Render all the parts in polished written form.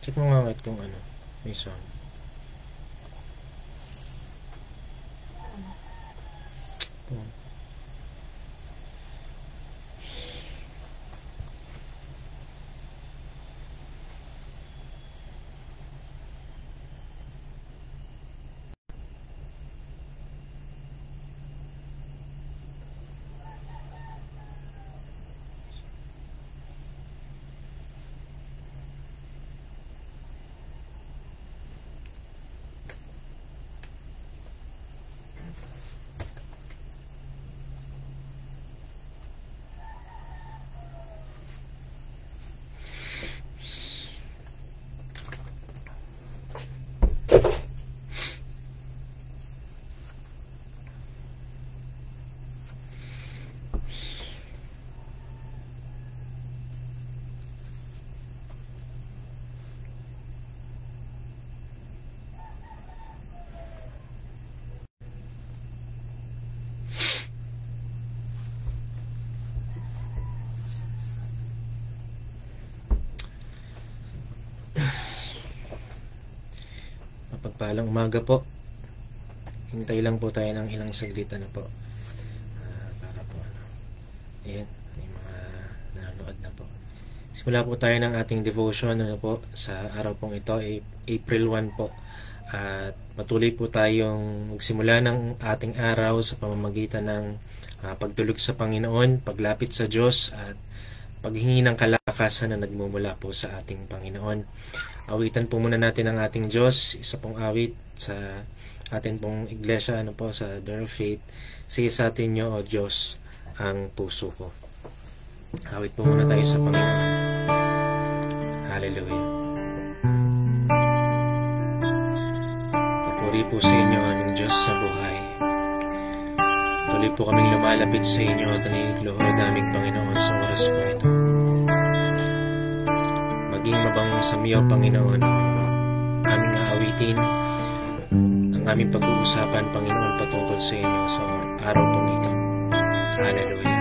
Check mo nga kung ano, may sound. Pagpalang umaga po. Hintay lang po tayo ng ilang saglit po. Para po ayan, may mga nanonood na po. Simula po tayo ng ating devotion po sa araw pong ito, April 1 po. At patuloy po tayong magsimula ng ating araw sa pamamagitan ng pagtulog sa Panginoon, paglapit sa Diyos at paghingi ng kalakasan na nagmumula po sa ating Panginoon. Awitan po muna natin ang ating Diyos, isa pong awit sa atin pong iglesia, sa Door of Faith. Sige sa atin niyo, O Diyos, ang puso ko. Awit po muna tayo sa Panginoon. Hallelujah. Papuri po sa inyo, aming Diyos sa buhay. Tuloy po kaming lumalapit sa inyo at naniniluhod aming Panginoon sa oras po ito. Maging mabango sa miyo, Panginoon, aming aawitin, ang aming pag-uusapan, Panginoon, patungkol sa inyo sa araw pong ito. Hallelujah.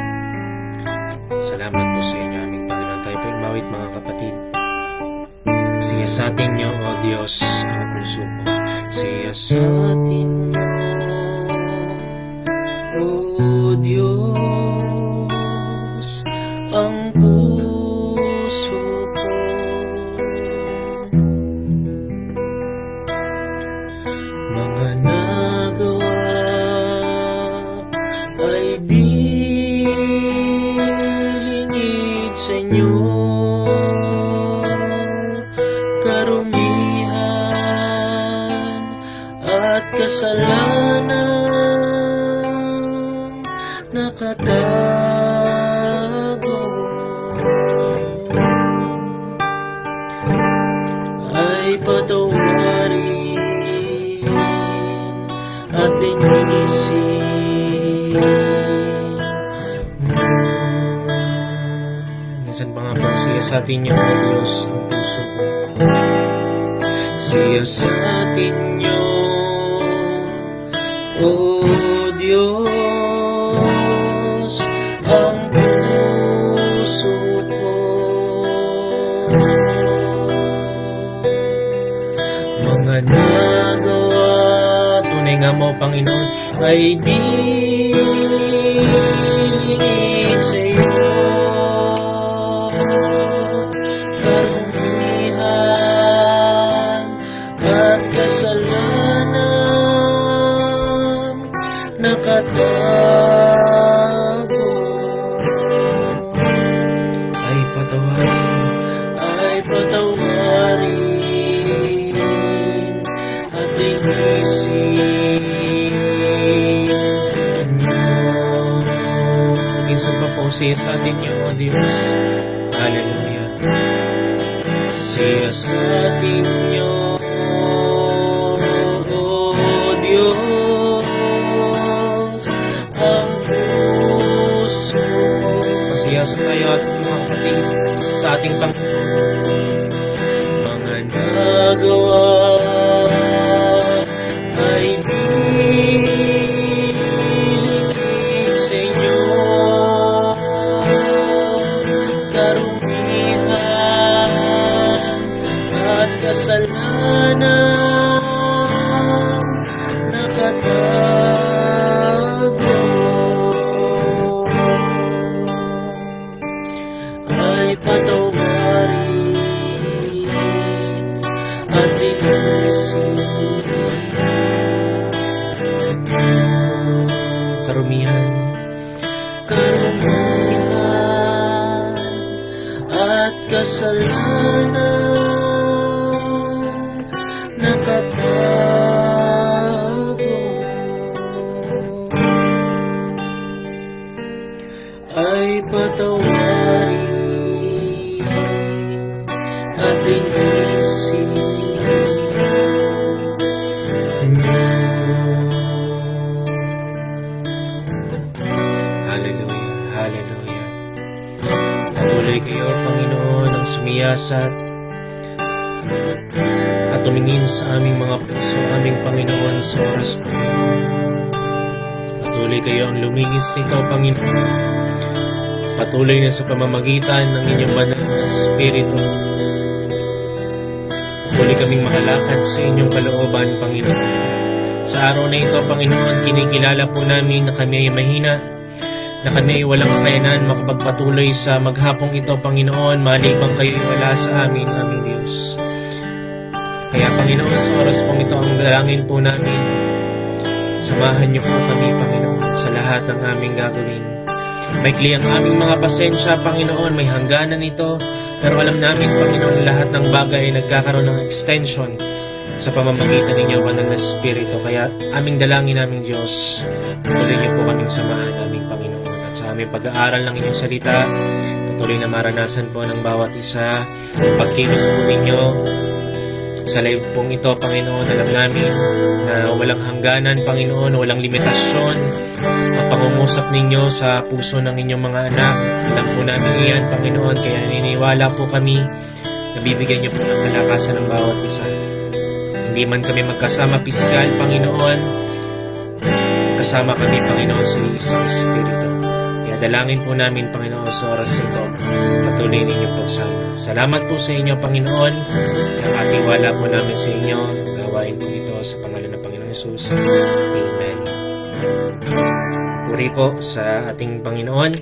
Salamat po sa inyo, aming Panginoon. Tayo po umawit, mga kapatid. Siya sa atin niyo, O Diyos, ang puso ko. Siya sa atin niyo, O Diyos, ang puso ko. Mga nagawa ay dilingid sa inyo, karumihan at kasalanan nakatago ay patawarin at linisin. Minsan pa nga po, siya sa atin niyo, O Diyos, ang puso ko. Siya sa atin niyo, O Diyos, ang puso ko. Mga nagawa, tunay nga mo, Panginoon, ay dilingid sa iyo, karumihan at kasalanan nakatago ay patawarin at linisin. Minsan pa po siya sa atin niyo, O Diyos. Hallelujah. Siya sa atin niyo, O Diyos, ang puso. Masiyasa tayo at mga kapatid sa ating Panginoon. Mga nagawa ay dilingid sa inyo, karumihan at kasalanan nakatago ay patawarin at linisin. Karumihan at kasalanan nakatago ay patawarin at linisin. Hallelujah, hallelujah. Patuloy kayo, Panginoon, ang sumiyasat at tumingin sa aming mga puso, aming Panginoon, sa oras po. Patuloy kayo ang lumingis nito, Panginoon. Patuloy na sa pamamagitan ng inyong banal na Espiritu. Patuloy kaming makalakad sa inyong kalooban, Panginoon. Sa araw na ito, Panginoon, kinikilala po namin na kami ay mahina, na kami ay walang kakayanan makapagpatuloy sa maghapong ito, Panginoon, maliban kayo wala sa amin, aming Diyos. Kaya, Panginoon, sa oras pong ito, ang dalangin po namin, samahan niyo po kami, Panginoon, sa lahat ng aming gagawin. Maikli ang aming mga pasensya, Panginoon, may hangganan ito, pero alam namin, Panginoon, lahat ng bagay ay nagkakaroon ng extension sa pamamagitan ninyo, Banal na Espiritu. Kaya aming dalangin naming Diyos, patuloy niyo po kaming samahan, aming Panginoon, at sa aming pag-aaral ng inyong salita, patuloy na maranasan po ng bawat isa, pagkilos po ninyo sa live pong ito, Panginoon. Alam namin na walang hangganan, Panginoon, walang limitasyon ang pangungusap ninyo sa puso ng inyong mga anak. Alam po namin iyan, Panginoon, kaya naniniwala po kami na bibigyan niyo po ng kalakasan ng bawat isa. Hindi man kami magkasama pisikal, Panginoon, kasama kami, Panginoon, sa isang Espiritu. Kaya dalangin po namin, Panginoon, sa oras ito, patuloy ninyong pagsama. Salamat po sa inyo, Panginoon. Nakatiwala po namin sa inyo. Gawain po ito sa pangalan ng Panginoong Jesus. Amen. Puri po sa ating Panginoon.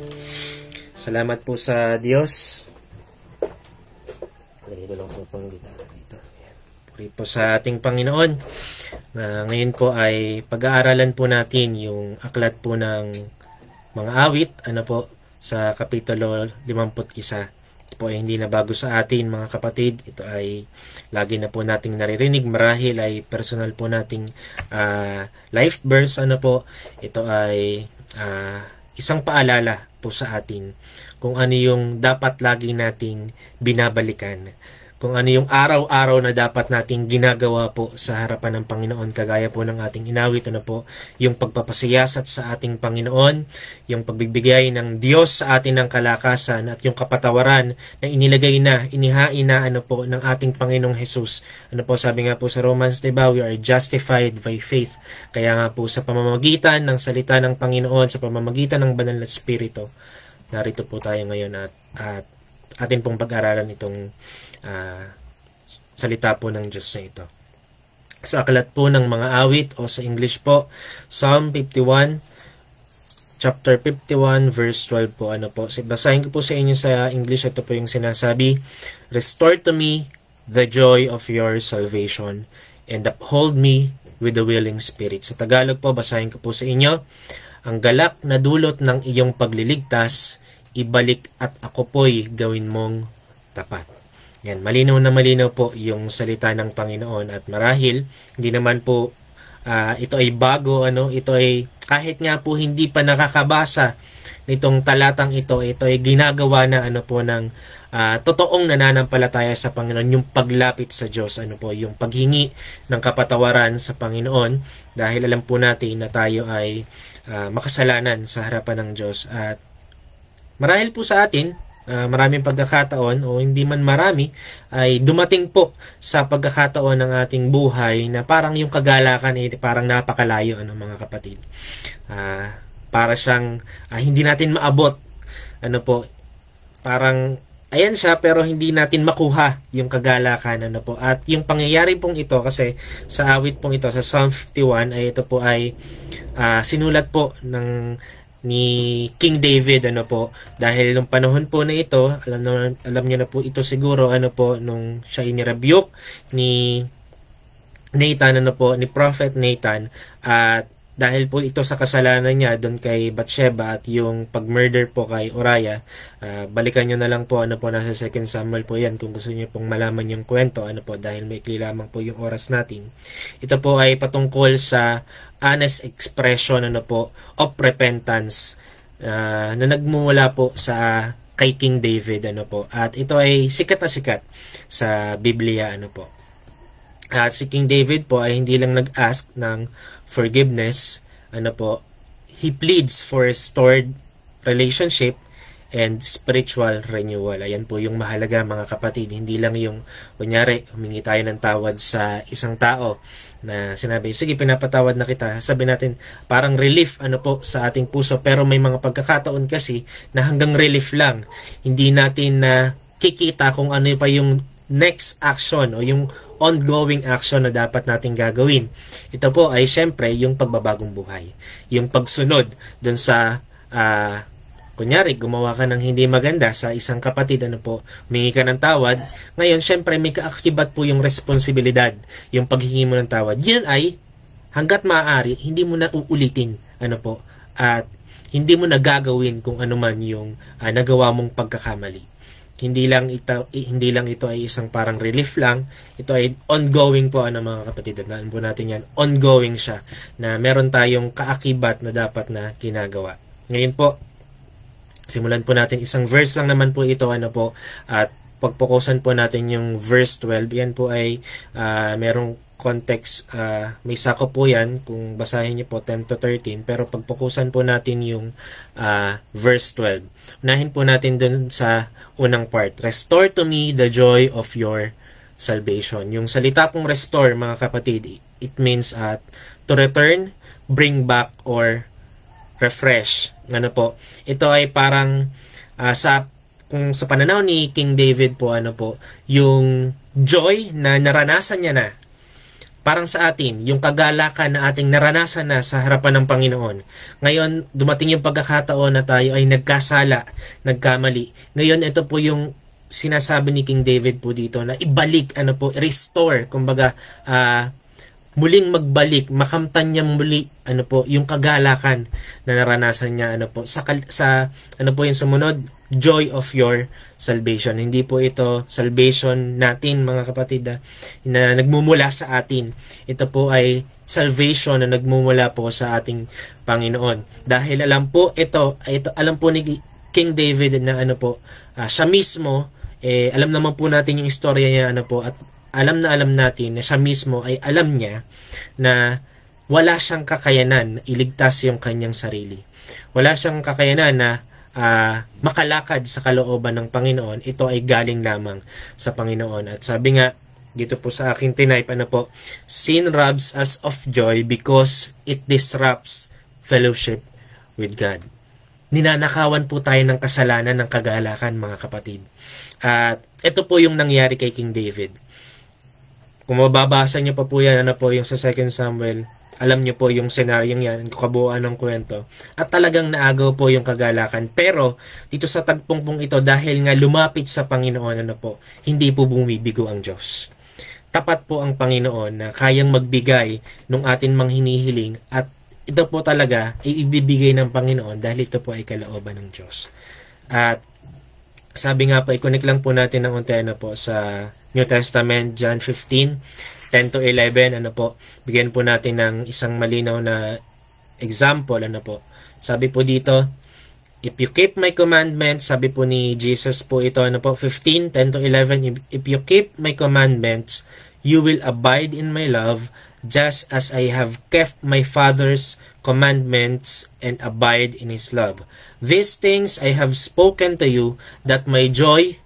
Salamat po sa Diyos. Lagay ko lang po pang gitara dito. Puri po sa ating Panginoon. Ngayon po ay pag-aaralan po natin yung aklat po ng mga awit, sa Kapitulo 51. Ito po ay hindi na bago sa atin, mga kapatid. Ito ay lagi na po nating naririnig. Marahil ay personal po nating life verse. Ito ay isang paalala po sa atin kung ano yung dapat lagi nating binabalikan. Kung ano yung araw-araw na dapat nating ginagawa po sa harapan ng Panginoon, kagaya po ng ating inawit, yung pagpapasiyasat sa ating Panginoon, yung pagbibigay ng Diyos sa atin ng kalakasan at yung kapatawaran na inilagay na, inihain na ng ating Panginoong Jesus. Sabi nga po sa Romans, diba, we are justified by faith. Kaya nga po sa pamamagitan ng salita ng Panginoon, sa pamamagitan ng Banal na Espiritu, narito po tayo ngayon at atin pong pag-aralan itong salita po ng Diyos na ito. Sa aklat po ng mga awit o sa English po, Psalm 51, chapter 51, verse 12 po. Basahin ko po sa inyo sa English. Ito po yung sinasabi, "Restore to me the joy of your salvation and uphold me with the willing spirit." Sa Tagalog po, basahin ko po sa inyo, "Ang galak na dulot ng iyong pagliligtas, ibalik at ako po'y gawin mong tapat." Yan, malinaw na malinaw po yung salita ng Panginoon at marahil hindi naman po ito ay bago, ito ay kahit nga po hindi pa nakakabasa nitong talatang ito ay ginagawa na ng totoong nananampalataya sa Panginoon, yung paglapit sa Diyos, yung paghingi ng kapatawaran sa Panginoon, dahil alam po natin na tayo ay makasalanan sa harapan ng Diyos. At marahil po sa atin, maraming pagkakataon o hindi man marami, ay dumating po sa pagkakataon ng ating buhay na parang yung kagalakan ay parang napakalayo, mga kapatid. Para siyang hindi natin maabot. Parang ayan siya, pero hindi natin makuha yung kagalakan, ano po. At yung pangyayari pong ito, kasi sa awit pong ito, sa Psalm 51, ay ito po ay sinulat po ni King David, ano po, dahil nung panahon po na ito, alam niyo na po ito siguro, ano po, nung siya inirebuke ni Nathan, ano po, ni Prophet Nathan, at dahil po ito sa kasalanan niya doon kay Bathsheba at yung pag-murder po kay Uriah, balikan nyo na lang po, ano po, nasa 2 Samuel po yan kung gusto niyo pong malaman yung kwento, ano po, dahil may ikli lamang po yung oras natin. Ito po ay patungkol sa honest expression, ano po, of repentance na nagmumula po sa kay King David, ano po, at ito ay sikat na sikat sa Biblia, ano po. At si King David po ay hindi lang nag-ask ng forgiveness, ano po, he pleads for restored relationship and spiritual renewal. Ayan po yung mahalaga, mga kapatid. Hindi lang yung, kunyari, humingi tayo ng tawad sa isang tao na sinabi, sige, pinapatawad na kita. Sabi natin, parang relief, ano po, sa ating puso. Pero may mga pagkakataon kasi na hanggang relief lang. Hindi natin na kikita kung ano pa yung next action o yung ongoing action na dapat nating gagawin. Ito po ay syempre yung pagbabagong buhay. Yung pagsunod dun sa kunyari, gumawa ka ng hindi maganda sa isang kapatid, ano po, humingi ka ng tawad. Ngayon, syempre, may kaakibat po yung responsibilidad, yung paghingi mo ng tawad. Yun ay, hanggat maaari, hindi mo na uulitin, ano po, at hindi mo na gagawin kung ano man yung nagawa mong pagkakamali. Hindi lang ito ay isang parang relief lang. Ito ay ongoing po, ano mga kapatid. Tandaan po natin yan. Ongoing siya na meron tayong kaakibat na dapat na ginagawa. Ngayon po, simulan po natin. Isang verse lang naman po ito, ano po. At pagpokusan po natin yung verse 12. Yan po ay merong context, may sakop po yan kung basahin niyo po 10 to 13, pero pagpokusan po natin yung verse 12. Unahin po natin dun sa unang part. Restore to me the joy of your salvation. Yung salita pong restore, mga kapatid, it means to return, bring back, or refresh. Ano po? Ito ay parang kung sa pananaw ni King David po, ano po, yung joy na naranasan niya na, parang sa atin, yung kagalakan na ating naranasan na sa harapan ng Panginoon. Ngayon, dumating yung pagkakataon na tayo ay nagkasala, nagkamali. Ngayon, ito po yung sinasabi ni King David po dito na ibalik, ano po, restore, kumbaga, muling magbalik, makamtan niya muli, ano po, yung kagalakan na naranasan niya, ano po, sa ano po yung sumunod, joy of your salvation. Hindi po ito salvation natin, mga kapatid, na nagmumula sa atin. Ito po ay salvation na nagmumula po sa ating Panginoon. Dahil alam po alam po ni King David na ano po, siya mismo, alam naman po natin yung istorya niya, ano po, at alam natin na siya mismo ay alam niya na wala siyang kakayanan na iligtas yung kanyang sarili. Wala siyang kakayanan na makalakad sa kalooban ng Panginoon. Ito ay galing lamang sa Panginoon. At sabi nga, dito po sa aking tinype, ano po, sin robs us of joy because it disrupts fellowship with God. Ninanakawan po tayo ng kasalanan, ng kagalakan, mga kapatid. At ito po yung nangyari kay King David. Kung mababasa niyo pa po yan, ano po, yung sa 2 Samuel, alam niyo po yung senaryong yan, kabuuan ng kwento. At talagang naagaw po yung kagalakan. Pero, dito sa tagpong ito, dahil nga lumapit sa Panginoon, ano po, hindi po bumibigo ang Diyos. Tapat po ang Panginoon na kayang magbigay ng atin mang hinihiling, at ito po talaga ay ibibigay ng Panginoon dahil ito po ay kalooban ng Diyos. At sabi nga po, i-connect lang po natin ng unti, ano po, sa New Testament, John 15, 10 to 11, ano po, bigyan po natin ng isang malinaw na example, ano po. Sabi po dito, if you keep my commandments, sabi po ni Jesus po ito, ano po, 15, 10 to 11, if you keep my commandments, you will abide in my love, just as I have kept my Father's commandments and abide in His love. These things I have spoken to you, that my joy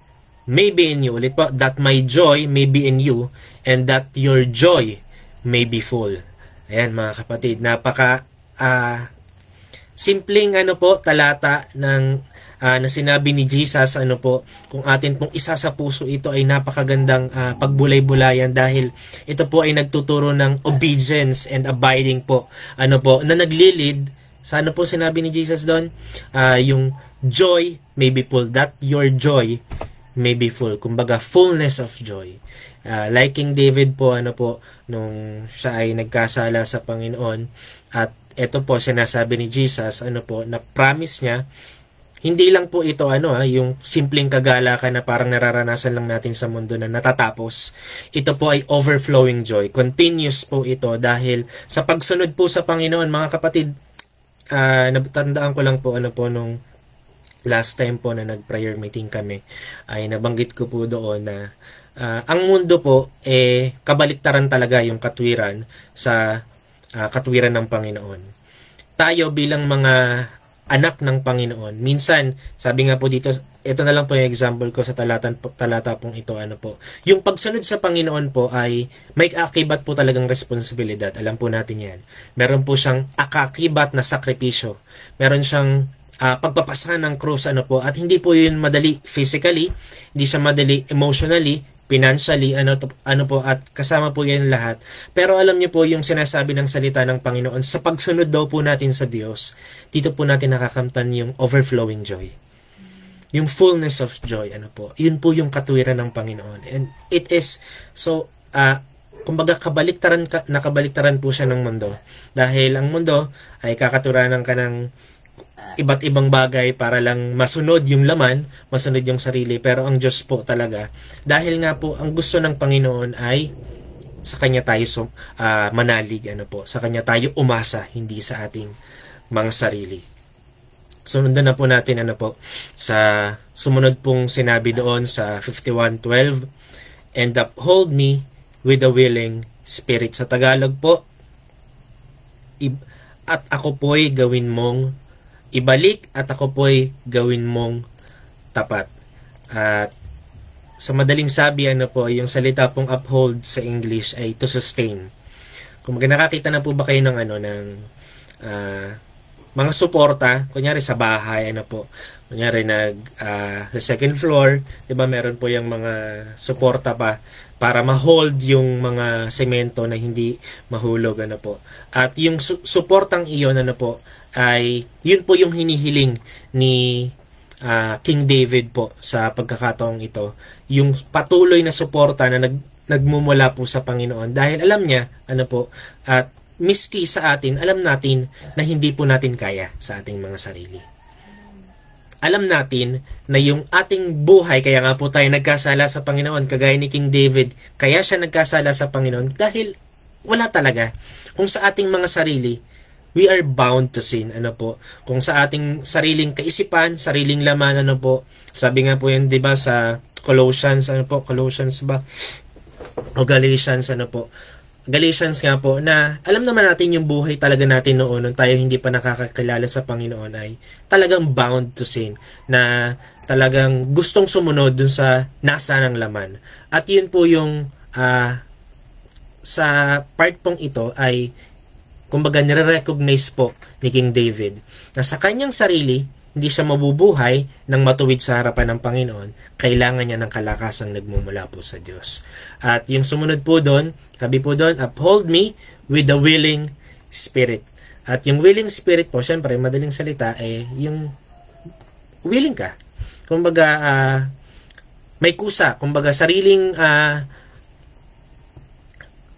may be in you. Ulit po, that my joy may be in you, and that your joy may be full. Ayan, mga kapatid, napaka simpleng ano po, talata ng na sinabi ni Jesus, ano po, kung atin pong isa sa puso, ito ay napakagandang pagbulay-bulayan dahil ito po ay nagtuturo ng obedience and abiding po, ano po, na naglilid sa ano po sinabi ni Jesus doon, yung joy may be full, that your joy may be full, kumbaga fullness of joy. Like King David po, ano po, nung siya ay nagkasala sa Panginoon, at ito po sinasabi ni Jesus, ano po, na promise niya, hindi lang po ito yung simpleng kagalakan na parang nararanasan lang natin sa mundo na natatapos. Ito po ay overflowing joy. Continuous po ito dahil sa pagsunod po sa Panginoon, mga kapatid, natandaan ko lang po nung last time po na nag-prayer meeting kami, ay nabanggit ko po doon na ang mundo po kabaliktaran talaga yung katwiran sa katwiran ng Panginoon. Tayo bilang mga anak ng Panginoon. Minsan, sabi nga po dito, ito na lang po yung example ko sa talata pong ito, yung pagsunod sa Panginoon po ay may akibat po talagang responsibilidad. Alam po natin yan. Meron po siyang akakibat na sakripisyo. Meron siyang pagpapasahan ng krus, at hindi po yun madali physically, hindi siya madali emotionally, financially, po, at kasama po yan lahat. Pero alam niyo po yung sinasabi ng salita ng Panginoon, sa pagsunod daw po natin sa Diyos, dito po natin nakakamtan yung overflowing joy. Yung fullness of joy, yun po yung katwiran ng Panginoon. And it is, so, kumbaga nakabaliktaran po siya ng mundo. Dahil ang mundo ay kakaturanan ka ng iba't ibang bagay para lang masunod yung laman, masunod yung sarili. Pero ang Diyos po talaga, dahil nga po ang gusto ng Panginoon ay sa Kanya tayo manalig, sa Kanya tayo umasa, hindi sa ating mga sarili. Sundan na po natin sa sumunod pong sinabi doon sa 51:12, and uphold me with a willing spirit. Sa Tagalog po, at ako po'y gawin mong ibalik, at ako po'y gawin mong tapat. At sa madaling sabi, yung salita pong uphold sa English ay to sustain. Kung nakakita na po ba kayo ng mga suporta, kunyari sa bahay, kunyari sa second floor, 'di ba, meron po yung mga suporta pa para ma-hold yung mga semento na hindi mahulog, At yung suportang iyon, ay yun po yung hinihiling ni King David po sa pagkakataong ito. Yung patuloy na suporta na nagmumula po sa Panginoon dahil alam niya, at miski sa atin, alam natin na hindi po natin kaya sa ating mga sarili. Alam natin na yung ating buhay, kaya nga po tayo nagkasala sa Panginoon, kagaya ni King David, kaya siya nagkasala sa Panginoon dahil wala talaga. Kung sa ating mga sarili, we are bound to sin, Kung sa ating sariling kaisipan, sariling laman, sabi nga po yan, 'di ba, sa Colossians, Colossians ba? O Galatians, Galatians nga po, na alam naman natin yung buhay talaga natin noon nung tayo hindi pa nakakakilala sa Panginoon ay talagang bound to sin, na talagang gustong sumunod dun sa nasa ng laman. At yun po yung sa part pong ito ay kumbaga nire-recognize po ni King David na sa kanyang sarili hindi siya mabubuhay ng matuwid sa harapan ng Panginoon. Kailangan niya ng kalakasang nagmumula po sa Diyos. At yung sumunod po doon, sabi po doon, uphold me with a willing spirit. At yung willing spirit po, syempre, madaling salita, yung willing ka. Kumbaga, may kusa. Kumbaga, sariling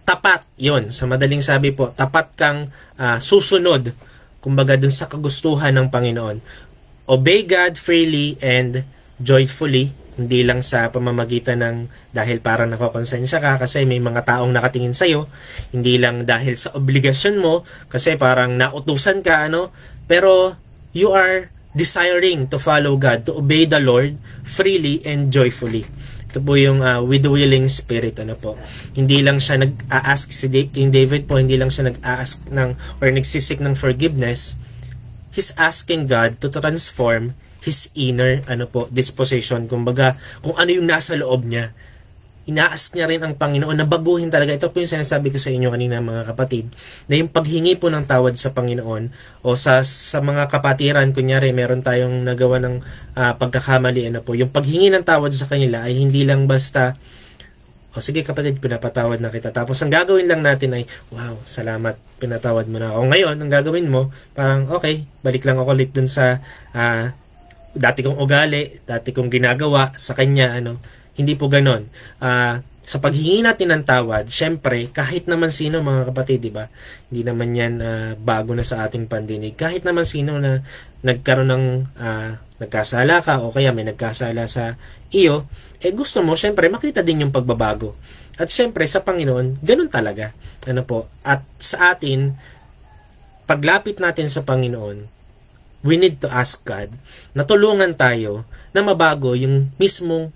tapat, yon sa madaling sabi po, tapat kang susunod, kumbaga, dun sa kagustuhan ng Panginoon. Obey God freely and joyfully, hindi lang sa pamamagitan ng dahil parang nakakonsensya ka kasi may mga taong nakatingin sa'yo, hindi lang dahil sa obligasyon mo kasi parang nautusan ka, pero you are desiring to follow God, to obey the Lord freely and joyfully. Ito po yung with the willing spirit, Hindi lang siya nag-a-ask, si King David po, hindi lang siya nag-a-ask or nagsisik ng forgiveness. He's asking God to transform his inner disposition, kumbaga kung ano yung nasa loob niya, Ina-ask niya rin ang Panginoon na baguhin talaga. Ito po yung sinasabi ko sa inyo kanina mga kapatid, na yung paghingi po ng tawad sa Panginoon o sa mga kapatiran, kunyari meron tayong nagawa ng pagkakamali, yung paghingi ng tawad sa kanila ay hindi lang basta, o sige kapatid, pinapatawad na kita. Tapos ang gagawin lang natin ay, wow, salamat, pinatawad mo na ako. Ngayon, ang gagawin mo, parang okay, balik lang ako ulit dun sa dati kong ugali, dati kong ginagawa sa kanya, Hindi po ganon. Sa paghingi natin ng tawad, syempre, kahit naman sino mga kapatid, di ba? Hindi naman yan bago na sa ating pandinig. Kahit naman sino na nagkaroon ng nagkasala ka o kaya may nagkasala sa iyo, gusto mo, syempre, makita din yung pagbabago. At syempre, sa Panginoon, ganun talaga. At sa atin, paglapit natin sa Panginoon, we need to ask God na tulungan tayo na mabago yung mismong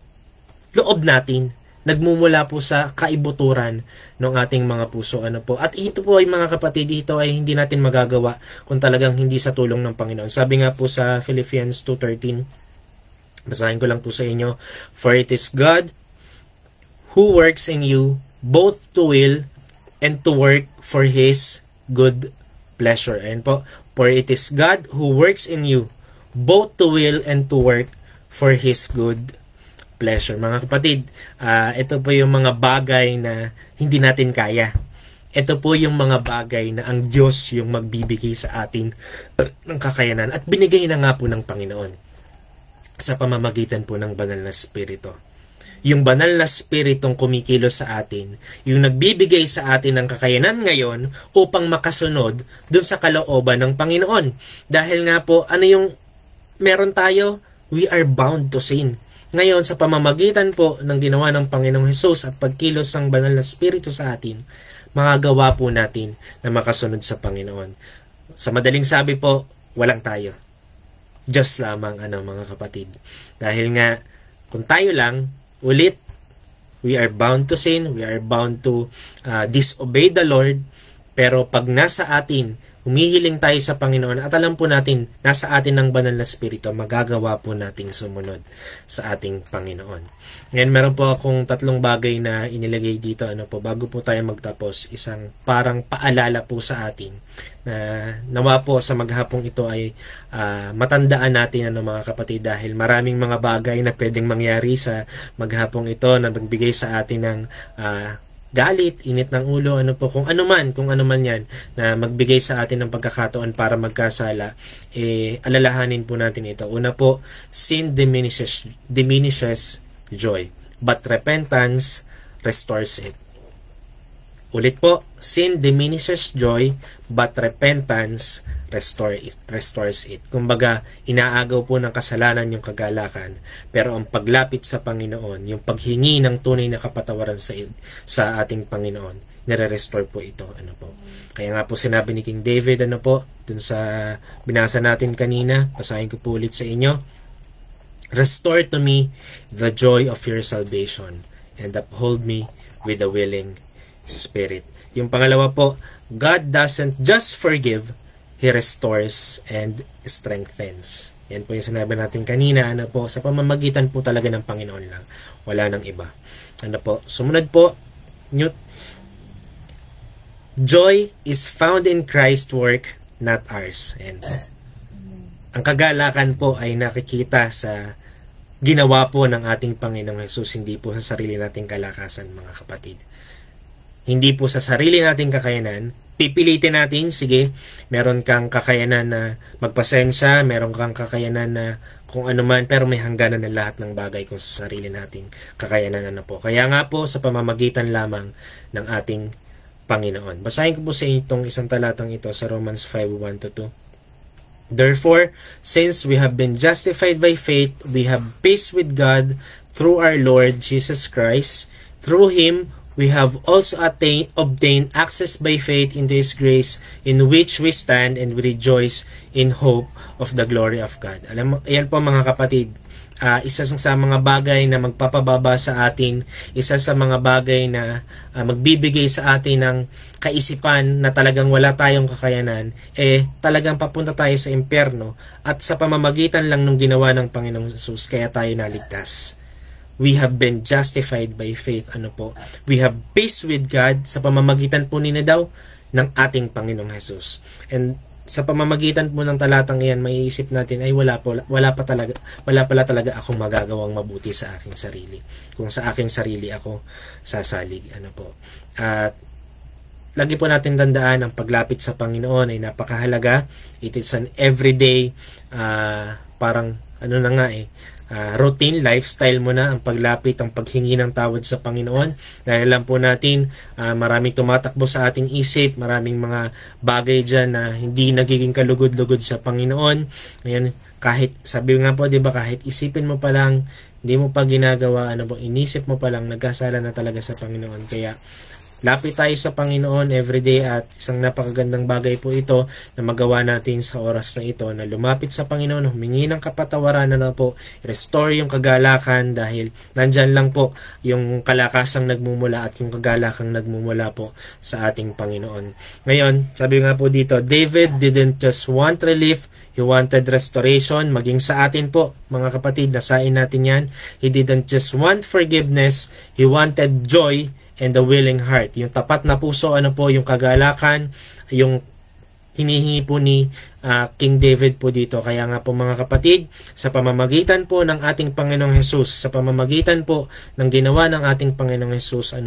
loob natin, nagmumula po sa kaibuturan ng ating mga puso. At ito po ay mga kapatid, ito ay hindi natin magagawa kung talagang hindi sa tulong ng Panginoon. Sabi nga po sa Philippians 2:13, basahin ko lang po sa inyo, for it is God who works in you both to will and to work for His good pleasure. Ayan po, for it is God who works in you both to will and to work for His good pleasure. Mga kapatid, ito po yung mga bagay na hindi natin kaya. Ito po yung mga bagay na ang Diyos yung magbibigay sa atin ng kakayanan at binigay na nga po ng Panginoon sa pamamagitan po ng banal na Espiritu. Yung banal na Espiritong kumikilos sa atin, yung nagbibigay sa atin ng kakayanan ngayon upang makasunod dun sa kalooban ng Panginoon. Dahil nga po, yung meron tayo? We are bound to sin. Ngayon, sa pamamagitan po ng ginawa ng Panginoong Hesus at pagkilos ng banal na Espiritu sa atin, magagawa po natin na makasunod sa Panginoon. Sa madaling sabi po, walang tayo. Diyos lamang, mga kapatid. Dahil nga, kung tayo lang, ulit, we are bound to sin, we are bound to disobey the Lord, pero pag nasa atin, humihiling tayo sa Panginoon at alam po natin, nasa atin ng banal na Espiritu, magagawa po nating sumunod sa ating Panginoon. Ngayon, meron po akong 3 bagay na inilagay dito, bago po tayo magtapos, isang parang paalala po sa atin, na nawa po sa maghapong ito ay matandaan natin, mga kapatid, dahil maraming mga bagay na pwedeng mangyari sa maghapong ito na magbigay sa atin ng galit, init ng ulo, kung ano man yan, na magbigay sa atin ng pagkakataon para magkasala, alalahanin po natin ito. Una po, sin diminishes joy, but repentance restores it. Ulit po, sin diminishes joy, but repentance restores it. Kumbaga, inaagaw po ng kasalanan yung kagalakan, pero ang paglapit sa Panginoon, yung paghingi ng tunay na kapatawaran sa ating Panginoon, nire-restore po ito. Kaya nga po sinabi ni King David, dun sa binasa natin kanina, basahin ko po ulit sa inyo, restore to me the joy of your salvation, and uphold me with a willing spirit. Yung pangalawa po, God doesn't just forgive, He restores and strengthens. Yan po yung sinabi natin kanina, sa pamamagitan po talaga ng Panginoon lang. Wala nang iba. Sumunod po, joy is found in Christ's work, not ours. And ang kagalakan po ay nakikita sa ginawa po ng ating Panginoong Hesus, hindi po sa sarili nating kalakasan, mga kapatid. Hindi po sa sarili nating kakayanan. Pipilitin natin, sige, meron kang kakayanan na magpasensya, meron kang kakayanan na kung ano man, pero may hangganan ng lahat ng bagay kung sa sarili nating kakayanan po. Kaya nga po, sa pamamagitan lamang ng ating Panginoon. Basahin ko po sa inyo itong isang talatang ito sa Romans 5:1-2. Therefore, since we have been justified by faith, we have peace with God through our Lord Jesus Christ. Through Him, we have also obtained access by faith into His grace, in which we stand and we rejoice in hope of the glory of God. Alam mo, ayan po mga kapatid, isa sa mga bagay na magpapababa sa atin, isa sa mga bagay na magbibigay sa atin ng kaisipan na talagang wala tayong kakayanan, talagang papunta tayo sa impyerno, at sa pamamagitan lang ng ginawa ng Panginoong Jesus, kaya tayo naligtas. we have been justified by faith. Ano po? We have peace with God sa pamamagitan po nina daw ng ating Panginoong Jesus. And sa pamamagitan po ng talatang iyan, maiisip natin ay wala pala talaga akong magagawang mabuti sa aking sarili. Kung sa aking sarili ako sasalig. Ano po? At lagi po natin tandaan ang paglapit sa Panginoon ay napakahalaga. It is an everyday parang routine, lifestyle mo na ang paglapit, ang paghingi ng tawad sa Panginoon. Dahil alam po natin, maraming tumatakbo sa ating isip, maraming mga bagay dyan na hindi nagiging kalugod-lugod sa Panginoon. Ngayon, kahit, sabi nga po, diba, kahit isipin mo pa lang, hindi mo pa ginagawa, inisip mo pa lang, nagkasala na talaga sa Panginoon. Kaya, lapit tayo sa Panginoon everyday at isang napakagandang bagay po ito na magawa natin sa oras na ito na lumapit sa Panginoon, humingi ng kapatawaran na po, restore yung kagalakan dahil nandyan lang po yung kalakasang nagmumula at yung kagalakang nagmumula po sa ating Panginoon. Ngayon, sabi nga po dito, David didn't just want relief, he wanted restoration. Maging sa atin po, mga kapatid, nasain natin yan. He didn't just want forgiveness, he wanted joy and the willing heart. Yung tapat na puso, yung kagalakan, yung hinihingi po ni King David po dito. Kaya nga po mga kapatid, sa pamamagitan po ng ating Panginoong Jesus, sa pamamagitan po ng ginawa ng ating Panginoong Jesus,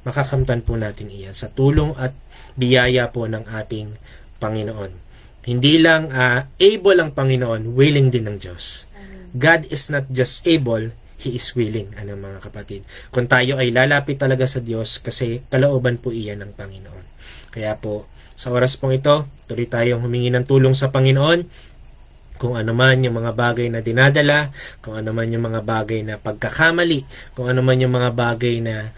makakamtan po natin iyan sa tulong at biyaya po ng ating Panginoon. Hindi lang able ang Panginoon, willing din ng Diyos. God is not just able, He is willing, mga kapatid. Kung tayo ay lalapit talaga sa Diyos kasi kalooban po iyan ng Panginoon. Kaya po, sa oras pong ito, tuloy tayong humingi ng tulong sa Panginoon. Kung ano man yung mga bagay na dinadala, kung ano man yung mga bagay na pagkakamali, kung ano man yung mga bagay na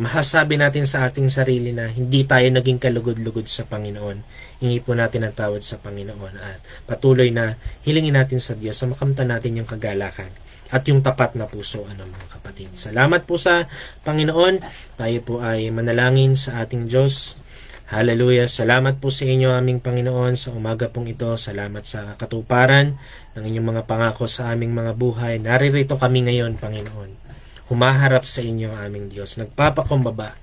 masasabi natin sa ating sarili na hindi tayo naging kalugod-lugod sa Panginoon. Hingi po natin ang tawad sa Panginoon at patuloy na hilingin natin sa Diyos na makamtan natin yung kagalakan at yung tapat na puso, mga kapatid. Salamat po sa Panginoon. Tayo po ay manalangin sa ating Diyos. Hallelujah. Salamat po sa inyo, aming Panginoon, sa umaga pong ito. Salamat sa katuparan ng inyong mga pangako sa aming mga buhay. Naririto kami ngayon, Panginoon. Humaharap sa inyo, aming Diyos. Nagpapakumbaba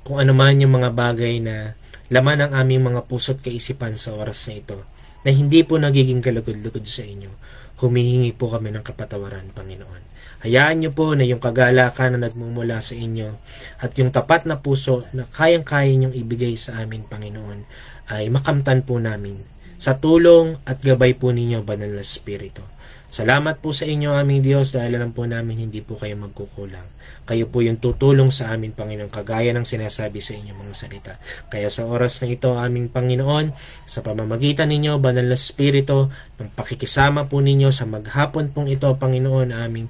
kung ano man yung mga bagay na laman ng aming mga puso't kaisipan sa oras na ito, na hindi po nagiging kalugod-lugod sa inyo. Humihingi po kami ng kapatawaran, Panginoon. Hayaan niyo po na yung kagalakan na nagmumula sa inyo at yung tapat na puso na kayang-kaya niyong ibigay sa amin, Panginoon, ay makamtan po namin sa tulong at gabay po ninyo, Banal na Espiritu. Salamat po sa inyo, aming Diyos, dahil alam po namin hindi po kayo magkukulang. Kayo po yung tutulong sa amin, Panginoon, kagaya ng sinasabi sa inyong mga salita. Kaya sa oras na ito, aming Panginoon, sa pamamagitan ninyo, Banal na Espiritu, ng pakikisama po ninyo sa maghapon pong ito, Panginoon, aming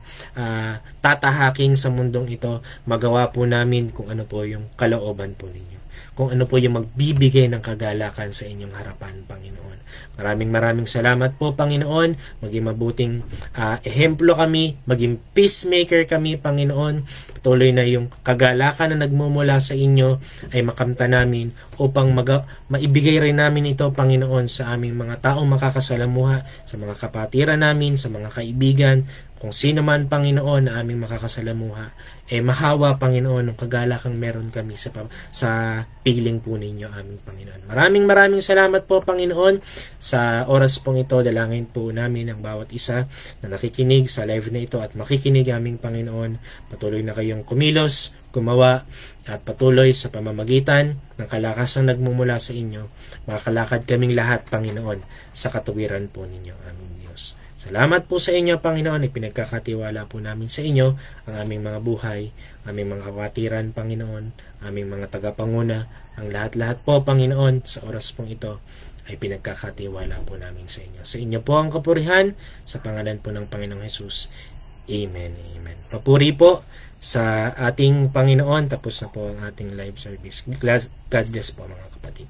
tatahaking sa mundong ito, magawa po namin kung ano po yung kalooban po ninyo. Kung ano po yung magbibigay ng kagalakan sa inyong harapan, Panginoon. Maraming salamat po, Panginoon. Maging mabuting ehemplo kami, maging peacemaker kami, Panginoon. Patuloy na yung kagalakan na nagmumula sa inyo ay makamta namin upang maibigay rin namin ito, Panginoon, sa aming mga taong makakasalamuha, sa mga kapatiran namin, sa mga kaibigan, kung sino man, Panginoon, na aming makakasalamuha, mahawa, Panginoon, ng kagalakang meron kami sa piling po ninyo, aming Panginoon. Maraming salamat po, Panginoon, sa oras pong ito. Dalangin po namin ang bawat isa na nakikinig sa live na ito at makikinig, aming Panginoon. Patuloy na kayong kumilos, gumawa, at patuloy sa pamamagitan ng kalakasang nagmumula sa inyo, makakalakad kaming lahat, Panginoon, sa katuwiran po ninyo, aming Diyos. Salamat po sa inyo, Panginoon. Ipinagkakatiwala po namin sa inyo ang aming mga buhay, aming mga kapatiran, Panginoon, aming mga tagapanguna, ang lahat-lahat po, Panginoon, sa oras pong ito ay pinagkakatiwala po namin sa inyo. Sa inyo po ang kapurihan, sa pangalan po ng Panginoong Jesus. Amen. Amen. Papuri po sa ating Panginoon. Tapos na po ang ating live service. God bless po, mga kapatid.